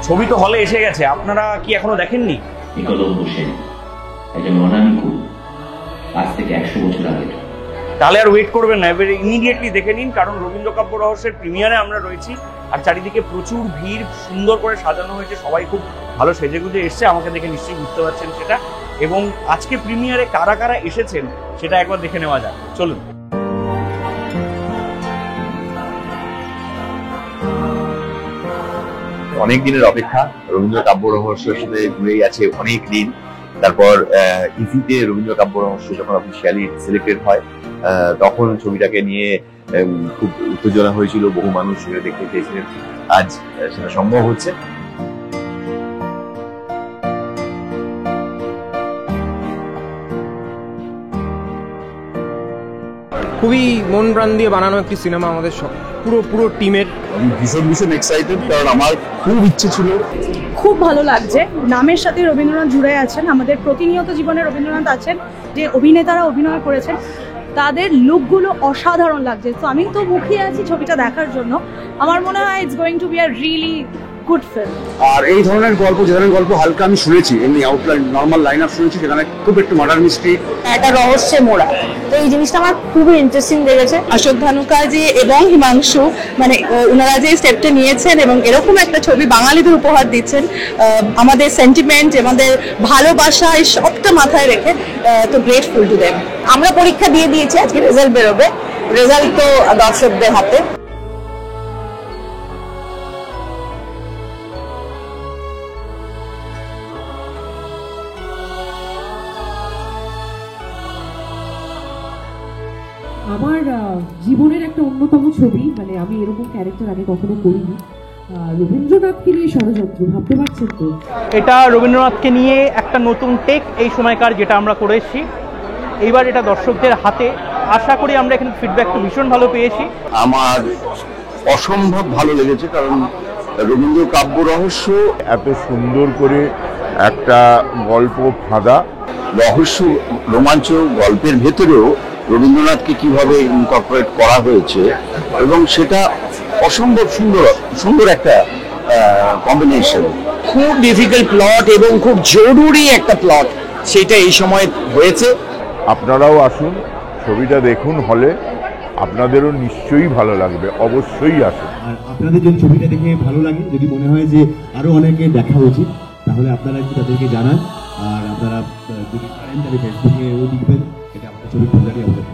ছবি তো হলে এসে গেছে, আপনারা কি এখনো দেখেননি? একলব্য সেন একজন অনামিক আজ থেকে 100 বছর আগে। তাহলে আর ওয়েট করবেন না, এবারে ইমিডিয়েটলি দেখে নিন, কারণ রবীন্দ্র কাব্য রহস্যের প্রিমিয়ারে আমরা রয়েছি। আর চারিদিকে প্রচুর ভিড়, সুন্দর করে সাজানো হয়েছে, সবাই খুব ভালো সেজেগুজে এসছে, আমাকে দেখে নিশ্চয়ই বুঝতে পারছেন সেটা। এবং আজকে প্রিমিয়ারে কারা কারা এসেছেন সেটা একবার দেখে নেওয়া যাক, চলুন। অনেক দিনের অপেক্ষা, রবীন্দ্র কাব্য রহস্যের সাথে জুড়েই আছে অনেক দিন। তারপর ইফিতে রবীন্দ্র কাব্য রহস্য যখন অফিসিয়ালি সিলেক্টেড হয়, তখন ছবিটাকে নিয়ে খুব উত্তেজনা হয়েছিল, বহু মানুষ সেটা দেখতে চেয়েছিলেন। আজ সেটা সম্ভব হচ্ছে। খুবই মন প্রাণ দিয়ে বানানো একটি সিনেমা আমাদের সব পুরো টিমের। আমি ভীষণ এক্সাইটেড, কারণ আমার খুব ইচ্ছে ছিল। খুব ভালো লাগছে, নামের সাথে রবীন্দ্রনাথ জুড়ে আছেন, আমাদের প্রতিনিয়ত জীবনে রবীন্দ্রনাথ আছেন, যে অভিনেতারা অভিনয় করেছেন তাদের লুকগুলো অসাধারণ লাগছে। তো আমি তো মুখিয়ে আছি ছবিটা দেখার জন্য। আমার মনে হয় it's going to be a really good film. আর এই ধরনের গল্প, যে ধরনের গল্প হালকা আমি শুনেছি, এমনি আউটলাইন নর্মাল লাইন আপ শুনেছি, সেখানে খুব একটু মার্ডার মিস্ট্রি, একটা রহস্যে মোড়া। তো এই জিনিসটা আমার খুবই ইন্টারেস্টিং লেগেছে। অশোক ধানুকাজি এবং হিমাংশু, মানে ওনারা যে স্টেপটা নিয়েছেন এবং এরকম একটা ছবি বাঙালিদের উপহার দিচ্ছেন, আমাদের সেন্টিমেন্ট, আমাদের ভালোবাসা, এই সবটা মাথায় রেখে, তো গ্রেটফুল টু দেম। আমরা পরীক্ষা দিয়ে দিয়েছি, আজকে রেজাল্ট বেরোবে, রেজাল্ট তো দর্শকদের হাতে। আমার জীবনের একটা অন্যতম ছবি, মানে আমি এরকম ক্যারেক্টার আগে কখনো করিনি। রবীন্দ্রনাথকে নিয়ে ষড়যন্ত্র, ভাবতে পারছেন তো? এটা রবীন্দ্রনাথকে নিয়ে একটা নতুন টেক এই সময়কার, যেটা আমরা করে এসেছি। এইবার এটা দর্শকদের হাতে, আশা করি আমরা এখানে ফিডব্যাকটা ভীষণ ভালো পেয়েছি। আমার অসম্ভব ভালো লেগেছে, কারণ রবীন্দ্র কাব্য রহস্য এত সুন্দর করে একটা গল্প ফাঁদা, রহস্য রোমাঞ্চ গল্পের ভেতরেও রবীন্দ্রনাথকে কিভাবে ইনকর্পোরেট করা হয়েছে, এবং সেটা অসম্ভব সুন্দর একটা কম্বিনেশন। খুব ডিফিকাল্ট প্লট এবং খুব জরুরি একটা প্লট, সেটা এই সময় হয়েছে। আপনারাও আসুন, ছবিটা দেখুন হলে, আপনাদেরও নিশ্চয়ই ভালো লাগবে, অবশ্যই আসুন। আর আপনাদের যদি ছবিটা দেখে ভালো লাগে, যদি মনে হয় যে আরো অনেকে দেখা উচিত, তাহলে আপনারা একটু তাদেরকে জানান। আর আপনারা যদি পারেন তাহলে ফেসবুকেও লিখবেন, এটা আমাদের ছবি খোঁজারই আমাদের।